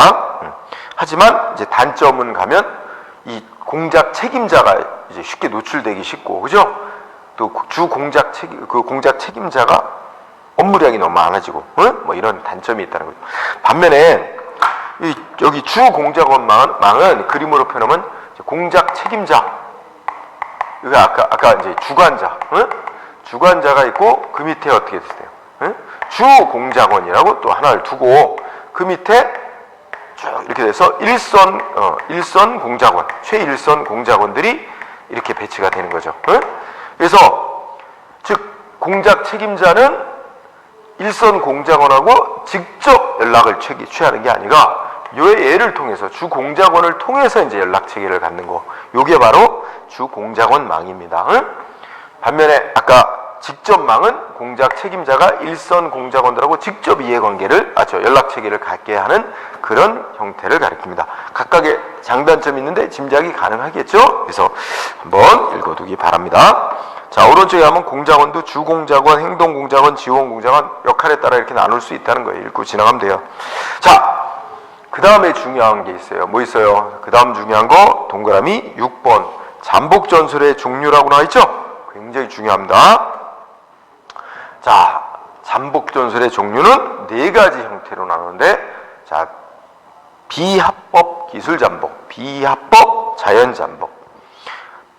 하지만 이제 단점은 가면 이 공작 책임자가 이제 쉽게 노출되기 쉽고, 그죠? 또 공작 책임자가 업무량이 너무 많아지고, 이런 단점이 있다는 거죠. 반면에 여기 주공작원망은 그림으로 표현하면 공작 책임자, 여기 아까 이제 주관자가 있고 그 밑에 어떻게 됐어요? 주공작원이라고 또 하나를 두고 그 밑에 쭉 이렇게 돼서 일선 공작원, 최일선 공작원들이 이렇게 배치가 되는 거죠. 그래서 즉 공작 책임자는 일선 공작원하고 직접 연락을 취하는 게 아니라 얘를 통해서 주 공작원을 통해서 이제 연락 체계를 갖는 거. 요게 바로 주 공작원망입니다. 반면에 아까 직접망은 공작 책임자가 일선 공작원들하고 직접 이해관계를 연락 체계를 갖게 하는 그런 형태를 가리킵니다. 각각의 장단점이 있는데 짐작이 가능하겠죠? 그래서 한번 읽어두기 바랍니다. 자, 오른쪽에 하면 공작원도 주공작원, 행동공작원, 지원공작원 역할에 따라 이렇게 나눌 수 있다는 거예요. 읽고 지나가면 돼요. 자, 그 다음에 중요한 게 있어요. 뭐 있어요? 그 다음 중요한 거 동그라미 6번 잠복전술의 종류라고 나와있죠? 굉장히 중요합니다. 자, 잠복전술의 종류는 4가지 형태로 나누는데, 자, 비합법 기술잠복, 비합법 자연잠복,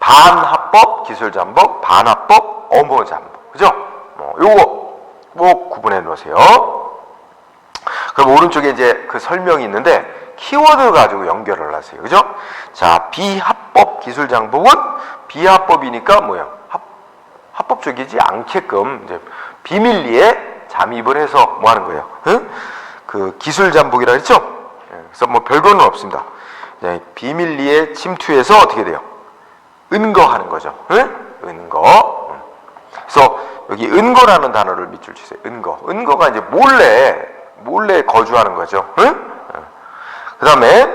반합법 기술잠복, 반합법 엄호잠복. 그죠? 요거 꼭 구분해 놓으세요. 그럼 오른쪽에 이제 그 설명이 있는데 키워드 가지고 연결을 하세요. 그죠? 자, 비합법 기술잠복은 비합법이니까 뭐예요? 합법적이지 않게끔 이제 비밀리에 잠입을 해서 뭐 하는 거예요? 그 기술잠복이라 했죠? 그래서 뭐 별거는 없습니다. 비밀리에 침투해서 어떻게 돼요? 은거하는 거죠. 은거. 그래서 여기 은거라는 단어를 밑줄 치세요. 은거가 이제 몰래 거주하는 거죠. 그 다음에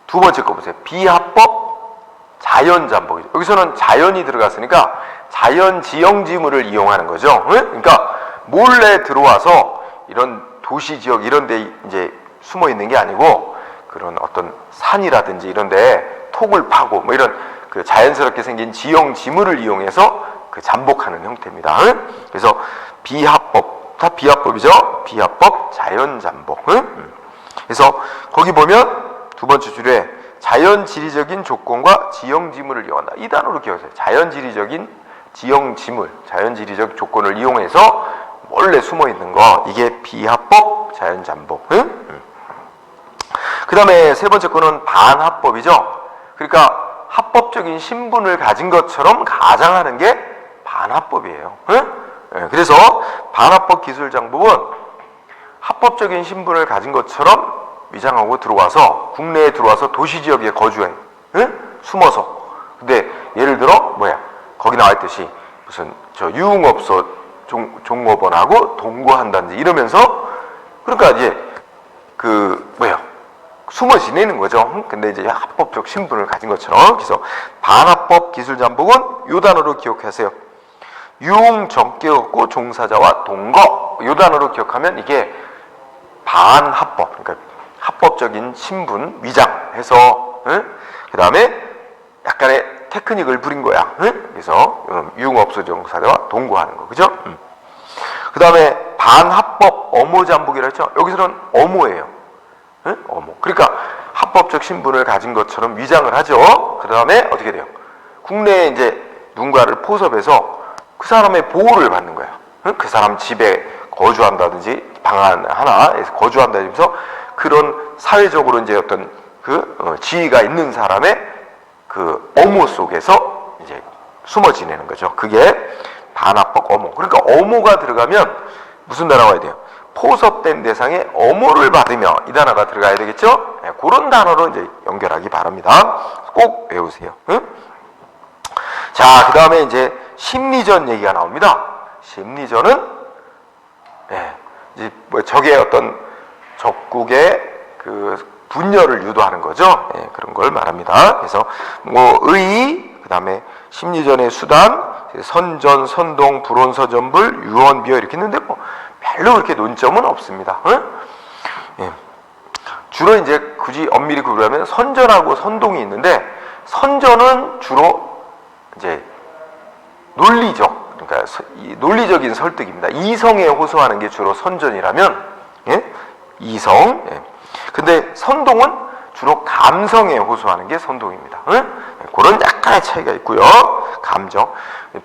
두 번째 거 보세요. 비합법 자연잠복이죠. 여기서는 자연이 들어갔으니까 자연 지형지물을 이용하는 거죠. 그러니까 몰래 들어와서 이런 도시 지역 이런 데 이제 숨어 있는 게 아니고 그런 어떤 산이라든지 이런 데 톡을 파고 뭐 이런 그 자연스럽게 생긴 지형지물을 이용해서 그 잠복하는 형태입니다. 그래서 비합법, 다 비합법이죠. 비합법 자연잠복. 그래서 거기 보면 두 번째 줄에 자연지리적인 조건과 지형지물을 이용한다. 이 단어로 기억하세요. 자연지리적인 지형지물, 자연지리적 조건을 이용해서 몰래 숨어있는 거, 이게 비합법 자연잠복. 그 다음에 세 번째 거는 반합법이죠. 그러니까 합법적인 신분을 가진 것처럼 가장하는 게 반합법이에요. 그래서 반합법 기술잠복은 합법적인 신분을 가진 것처럼 위장하고 들어와서 국내에 들어와서 도시지역에 거주해. 숨어서. 근데 예를 들어 거기 나와 있듯이 무슨 저 유흥업소 종업원하고 동거한다든지 이러면서 그러니까 이제 숨어 지내는 거죠. 근데 이제 합법적 신분을 가진 것처럼. 그래서 반합법 기술잠복은 요 단어로 기억하세요. 유흥 적격고 종사자와 동거. 요 단어로 기억하면 이게 반합법. 그러니까 합법적인 신분 위장해서 그 다음에 약간의 테크닉을 부린 거야. 그래서 유흥업소 종사자와 동거하는 거. 그죠? 그 다음에 반합법 엄호잠복이라 했죠. 여기서는 엄호예요. 엄호. 그러니까 합법적 신분을 가진 것처럼 위장을 하죠. 그 다음에 어떻게 돼요? 국내에 이제 누군가를 포섭해서 그 사람의 보호를 받는 거야. 그 사람 집에 거주한다든지 방 하나에서 거주한다면서 그런 사회적으로 이제 어떤 지위가 있는 사람의 그 엄호 속에서 이제 숨어 지내는 거죠. 그게 반합법 엄호. 그러니까 엄호가 들어가면 무슨 단어가 와야 돼요? 포섭된 대상에 엄호를 받으며 이 단어가 들어가야 되겠죠? 그런 단어로 이제 연결하기 바랍니다. 꼭 외우세요. 자, 그 다음에 이제 심리전 얘기가 나옵니다. 심리전은 이제 적의 어떤 적국의 그 분열을 유도하는 거죠. 그런 걸 말합니다. 그래서 그 다음에 심리전의 수단, 선전, 선동, 불온, 서전불, 유언, 비어 이렇게 있는데 별로 그렇게 논점은 없습니다. 주로 이제 굳이 엄밀히 구분하면 선전하고 선동이 있는데 선전은 주로 이제 논리적, 그러니까 논리적인 설득입니다. 이성에 호소하는 게 주로 선전이라면, 이성. 근데 선동은 주로 감성에 호소하는 게 선동입니다. 그런 약간의 차이가 있고요. 감정.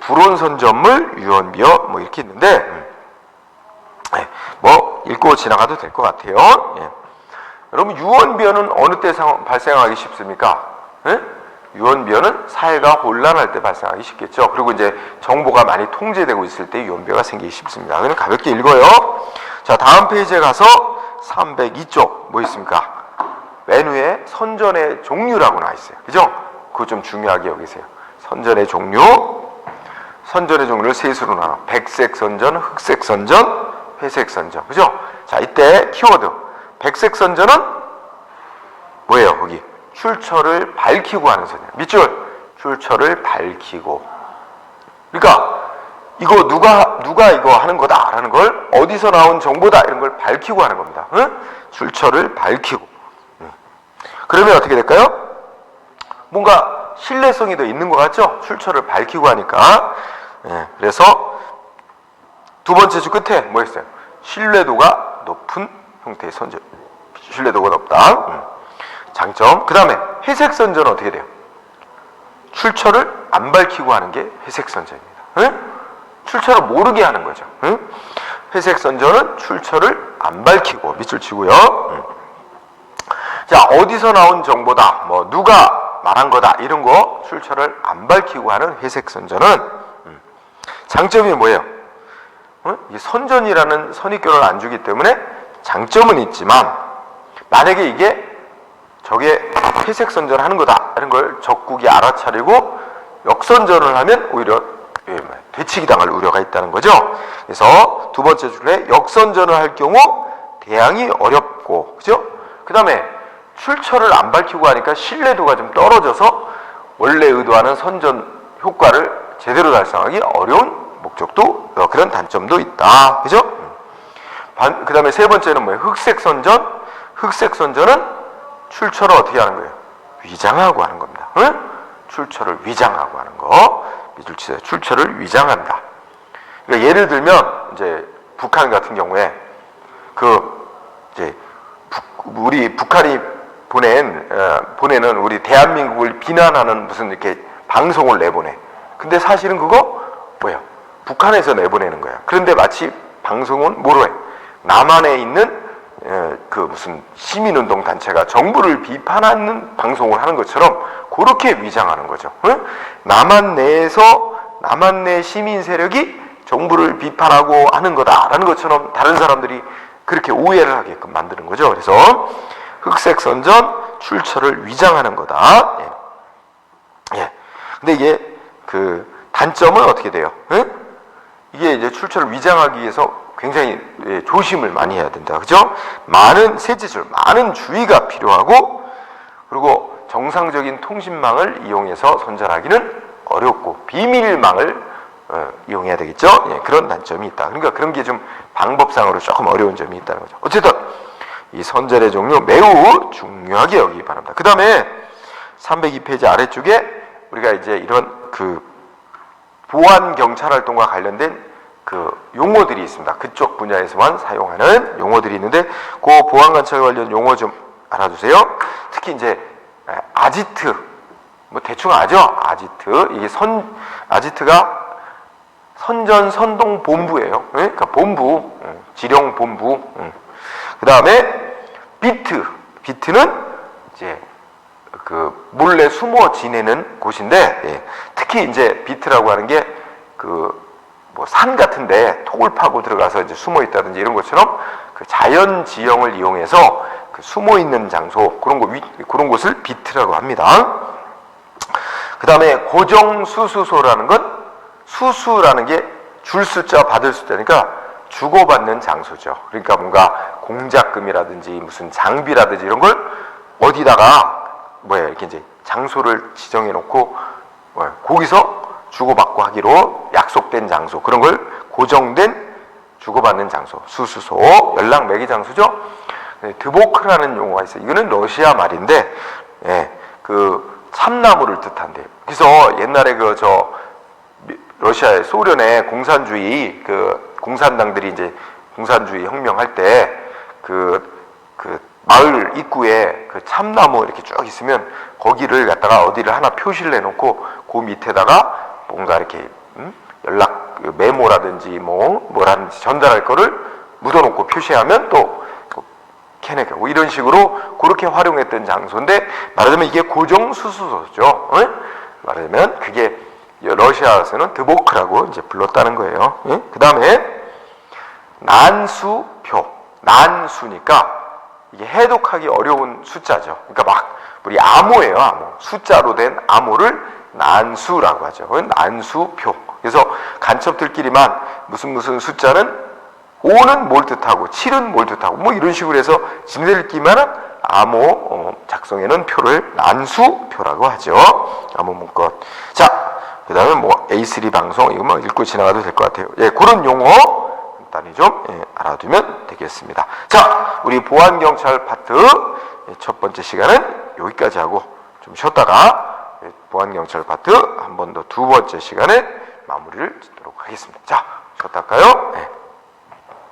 불온, 선전물, 유언, 비어 이렇게 있는데 읽고 지나가도 될 것 같아요. 여러분 유언비어는 어느 때 발생하기 쉽습니까? 예? 유언비어는 사회가 혼란할 때 발생하기 쉽겠죠. 그리고 이제 정보가 많이 통제되고 있을 때 유언비어가 생기기 쉽습니다. 그냥 가볍게 읽어요. 자, 다음 페이지에 가서 302쪽 뭐 있습니까? 맨 위에 선전의 종류라고 나와 있어요. 그죠? 그거 좀 중요하게 여기세요. 선전의 종류. 선전의 종류를 셋으로 나눠. 백색 선전, 흑색 선전, 회색 선전. 그죠? 자, 이때 키워드. 백색 선전은 뭐예요? 거기 출처를 밝히고 하는 선전. 밑줄. 출처를 밝히고. 그러니까 이거 누가 이거 하는 거다라는 걸, 어디서 나온 정보다 이런 걸 밝히고 하는 겁니다. 응? 출처를 밝히고. 그러면 어떻게 될까요? 뭔가 신뢰성이 더 있는 것 같죠? 출처를 밝히고 하니까. 그래서 두 번째 줄 끝에 뭐 했어요? 신뢰도가 높은 형태의 선전. 신뢰도가 높다. 장점. 그 다음에 회색 선전은 어떻게 돼요? 출처를 안 밝히고 하는 게 회색 선전입니다. 출처를 모르게 하는 거죠. 회색 선전은 출처를 안 밝히고. 밑줄 치고요. 자, 어디서 나온 정보다, 뭐 누가 말한 거다 이런 거 출처를 안 밝히고 하는 회색 선전은 장점이 뭐예요? 이 선전이라는 선입견을 안 주기 때문에 장점은 있지만, 만약에 이게 저게 회색 선전을 하는 거다 이런 걸 적국이 알아차리고 역선전을 하면 오히려 되치기 당할 우려가 있다는 거죠. 그래서 두 번째 줄에 역선전을 할 경우 대항이 어렵고, 그죠? 그 다음에 출처를 안 밝히고 하니까 신뢰도가 좀 떨어져서 원래 의도하는 선전 효과를 제대로 달성하기 어려운 목적도, 그런 단점도 있다. 그죠? 그 다음에 세 번째는 뭐예요? 흑색 선전. 흑색 선전은 출처를 어떻게 하는 거예요? 위장하고 하는 겁니다. 응? 출처를 위장하고 하는 거. 밑줄 치세요. 출처를 위장한다. 그러니까 예를 들면 이제 북한 같은 경우에 이제 우리 북한이 보내는 우리 대한민국을 비난하는 무슨 이렇게 방송을 내보내. 근데 사실은 그거 뭐야? 북한에서 내보내는 거야. 그런데 마치 방송은 뭐로 해? 남한에 있는 그 무슨 시민운동 단체가 정부를 비판하는 방송을 하는 것처럼 그렇게 위장하는 거죠. 응? 남한 내 시민 세력이 정부를 비판하고 하는 거다라는 것처럼 다른 사람들이 그렇게 오해를 하게끔 만드는 거죠. 그래서 흑색 선전, 출처를 위장하는 거다. 예. 근데 이게 그 단점은 어떻게 돼요? 응? 이게 이제 출처를 위장하기 위해서 굉장히 조심을 많이 해야 된다. 그죠? 셋째 줄, 많은 주의가 필요하고, 그리고 정상적인 통신망을 이용해서 선전하기는 어렵고, 비밀망을 이용해야 되겠죠? 예, 그런 단점이 있다. 그러니까 그런 게 좀 방법상으로 조금 어려운 점이 있다는 거죠. 어쨌든 이 선전의 종류 매우 중요하게 여기기 바랍니다. 그 다음에 302페이지 아래쪽에 우리가 이제 이런 그 보안 경찰 활동과 관련된 그 용어들이 있습니다. 그쪽 분야에서만 사용하는 용어들이 있는데 그 보안 경찰 관련 용어 좀 알아두세요. 특히 이제 아지트, 뭐 대충 아죠? 아지트. 이게 아지트가 선전 선동 본부예요. 그러니까 본부, 지령 본부. 그 다음에 비트는 이제 그 몰래 숨어 지내는 곳인데, 특히 이제 비트라고 하는 게 그 뭐 산 같은데 톡을 파고 들어가서 이제 숨어 있다든지 이런 것처럼 그 자연 지형을 이용해서 그 숨어 있는 장소, 그런 곳을 비트라고 합니다. 그 다음에 고정 수수소라는 건, 수수라는 게 줄 숫자 받을 숫자니까 주고받는 장소죠. 그러니까 뭔가 공작금이라든지 무슨 장비라든지 이런 걸 어디다가 이렇게 이제 장소를 지정해 놓고 거기서 주고받고 하기로 약속된 장소, 그런 걸 고정된 주고받는 장소, 수수소, 연락 매개 장소죠. 드보크라는 용어가 있어요. 이거는 러시아 말인데, 그 참나무를 뜻한대요. 그래서 옛날에 러시아의 소련의 공산주의 공산당들이 이제 공산주의 혁명할 때 그 마을 입구에 그 참나무 이렇게 쭉 있으면 거기를 갖다가 어디를 하나 표시를 해놓고 그 밑에다가 뭔가 이렇게 연락 뭐라든지 전달할 거를 묻어놓고 표시하면 또 캐내고 이런 식으로 그렇게 활용했던 장소인데 말하자면 이게 고정수수소죠. 말하자면 그게 러시아에서는 드보크라고 이제 불렀다는 거예요. 그 다음에 난수표. 난수니까 이게 해독하기 어려운 숫자죠. 그러니까 막 우리 암호예요. 암호. 숫자로 된 암호를 난수라고 하죠. 난수표. 그래서 간첩들끼리만 무슨 숫자는 5는 뭘 뜻하고 7은 뭘 뜻하고 뭐 이런 식으로 해서 지네들끼리만 암호 작성해놓은 표를 난수표라고 하죠. 암호 문건. 자, 그 다음에 뭐 A3 방송 이거 뭐 읽고 지나가도 될 것 같아요. 예, 그런 용어 간단히 좀 알아두면 되겠습니다. 자, 우리 보안경찰 파트 첫 번째 시간은 여기까지 하고 좀 쉬었다가 보안경찰 파트 한 번 더 두 번째 시간에 마무리를 짓도록 하겠습니다. 자, 쉬었다 할까요? 네.